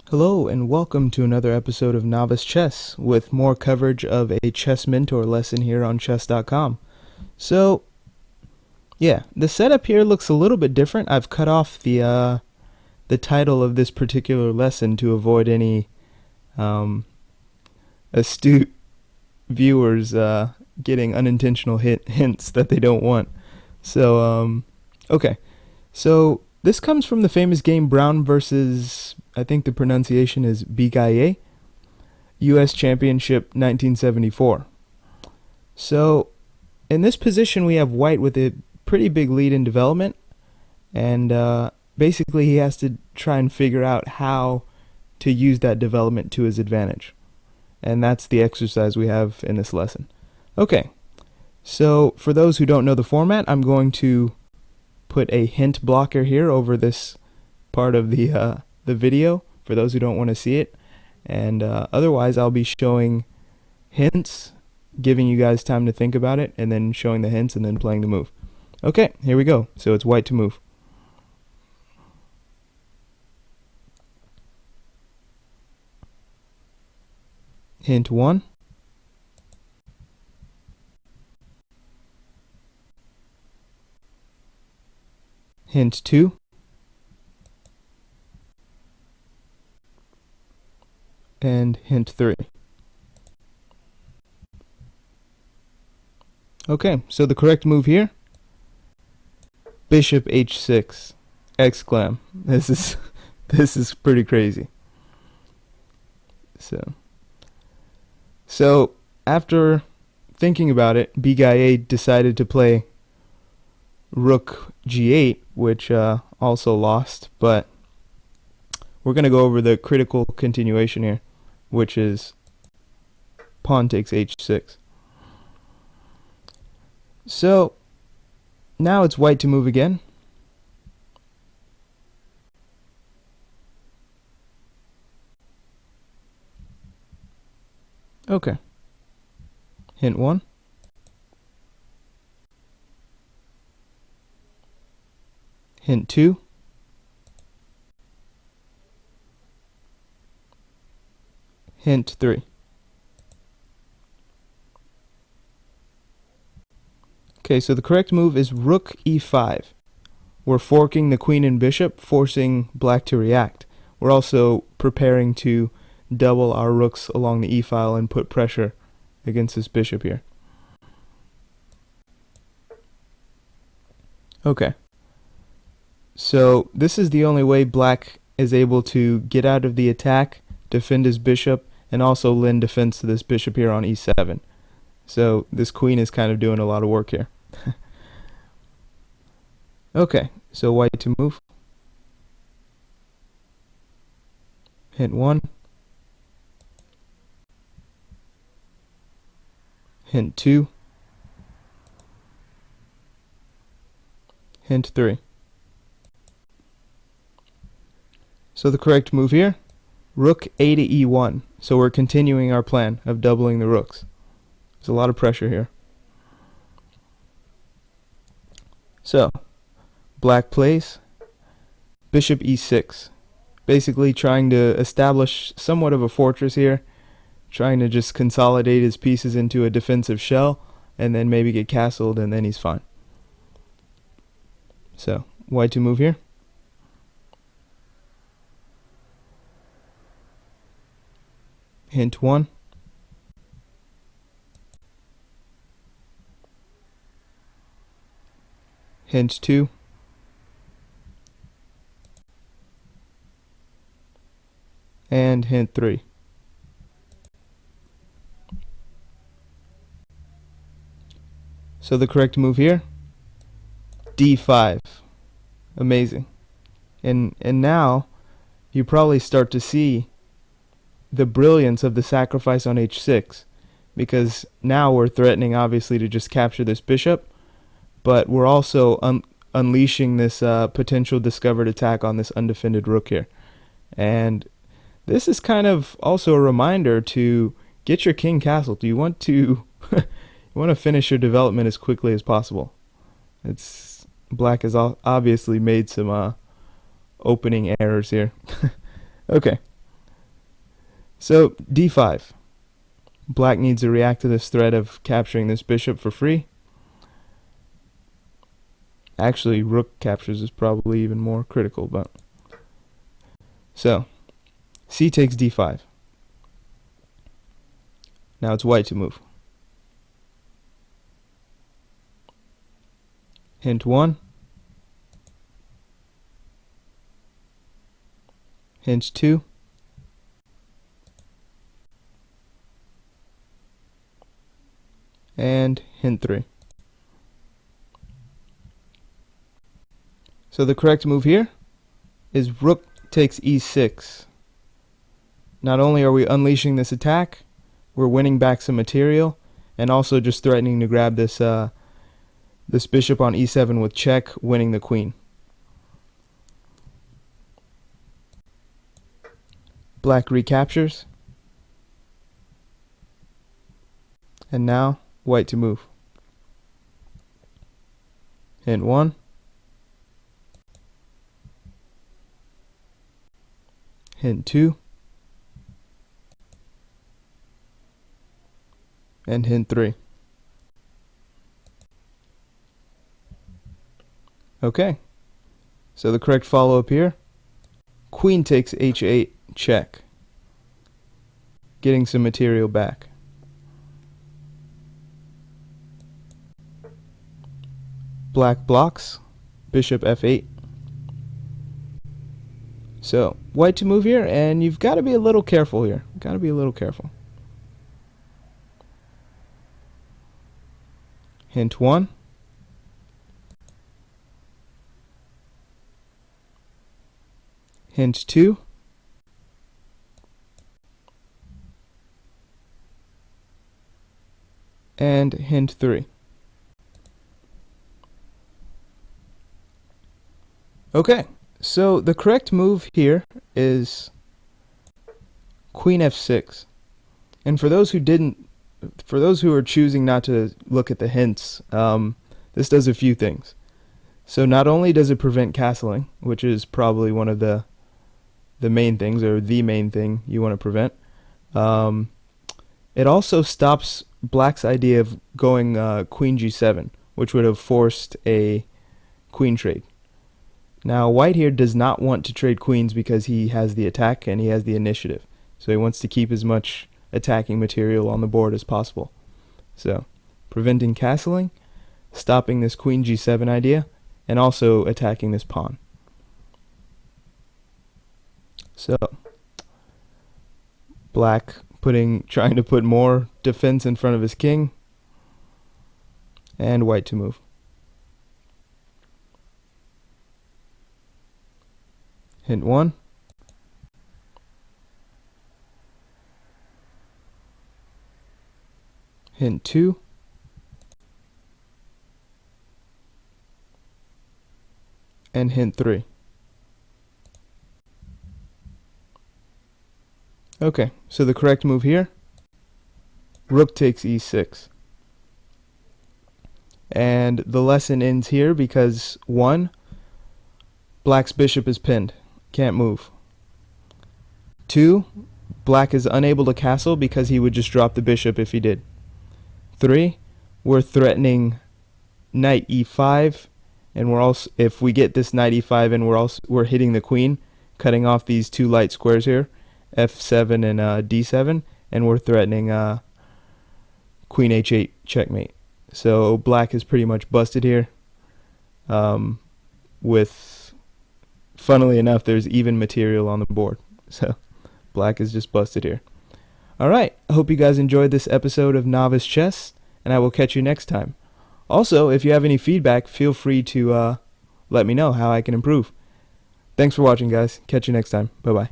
Hello and welcome to another episode of Novice Chess with more coverage of a chess mentor lesson here on chess.com. So, yeah, the setup here looks a little bit different. I've cut off the title of this particular lesson to avoid any astute viewers getting unintentional hints that they don't want. So, okay. So, this comes from the famous game Brown versus, I think the pronunciation is Bisguier, U.S. Championship 1974. So, in this position, we have white with a pretty big lead in development, and basically he has to try and figure out how to use that development to his advantage. And that's the exercise we have in this lesson. Okay, so for those who don't know the format, I'm going to put a hint blocker here over this part of the video for those who don't want to see it, and otherwise I'll be showing hints, giving you guys time to think about it, and then showing the hints and then playing the move. Okay, here we go. So it's white to move. Hint 1. Hint 2. And hint 3. Okay, so the correct move here, bishop h6, exclam. This is pretty crazy. So after thinking about it, Bisguier decided to play rook g8, which also lost, but we're going to go over the critical continuation here, which is pawn takes h6. So now it's white to move again. Okay. Hint 1. Hint 2. Hint 3. Okay, so the correct move is rook e5. We're forking the queen and bishop, forcing black to react. We're also preparing to double our rooks along the e-file and put pressure against this bishop here. Okay. So this is the only way black is able to get out of the attack, defend his bishop, and also lend defense to this bishop here on e7. So this queen is kind of doing a lot of work here. Okay, so white to move. Hint 1. Hint 2. Hint 3. So the correct move here, rook a to e1. So we're continuing our plan of doubling the rooks. There's a lot of pressure here. So, black plays bishop e6, basically trying to establish somewhat of a fortress here, trying to just consolidate his pieces into a defensive shell, and then maybe get castled, and then he's fine. So, white to move here. Hint 1. Hint 2. And hint 3. So the correct move here, d5. Amazing. And now you probably start to see the brilliance of the sacrifice on h6, because now we're threatening obviously to just capture this bishop, but we're also unleashing this potential discovered attack on this undefended rook here. And this is kind of also a reminder to get your king castled. You want to you want to finish your development as quickly as possible. Black has obviously made some opening errors here. Okay, So d5. Black needs to react to this threat of capturing this bishop for free. Actually, rook captures is probably even more critical, but so c takes d5. Now it's white to move. Hint 1. Hint 2. And hint 3. So the correct move here is rook takes e6. Not only are we unleashing this attack, we're winning back some material, and also just threatening to grab this this bishop on e7 with check, winning the queen. Black recaptures. And now white to move. Hint 1. Hint 2. And hint 3. Okay, so the correct follow-up here, queen takes h8 check, getting some material back. Black blocks, bishop f8. So white to move here, and you've got to be a little careful here. Got to be a little careful. Hint 1. Hint 2. And hint 3. Okay, so the correct move here is queen f6. And for those who are choosing not to look at the hints, this does a few things. So not only does it prevent castling, which is probably one of the main things, or the main thing you want to prevent, it also stops black's idea of going queen g7, which would have forced a queen trade. Now white here does not want to trade queens because he has the attack and he has the initiative. So he wants to keep as much attacking material on the board as possible. So preventing castling, stopping this queen g7 idea, and also attacking this pawn. So black trying to put more defense in front of his king, and white to move. Hint 1. Hint 2. And hint 3. Okay, so the correct move here, rook takes e6. And the lesson ends here because 1, black's bishop is pinned, can't move. 2, black is unable to castle because he would just drop the bishop if he did. 3, we're threatening knight e5, and we're also, if we get this knight e5 and we're hitting the queen, cutting off these two light squares here, f7 and d7, and we're threatening queen h8 checkmate. So black is pretty much busted here. With, funnily enough, there's even material on the board. So black is just busted here. Alright, I hope you guys enjoyed this episode of Novice Chess, and I will catch you next time. Also, if you have any feedback, feel free to let me know how I can improve. Thanks for watching, guys. Catch you next time. Bye-bye.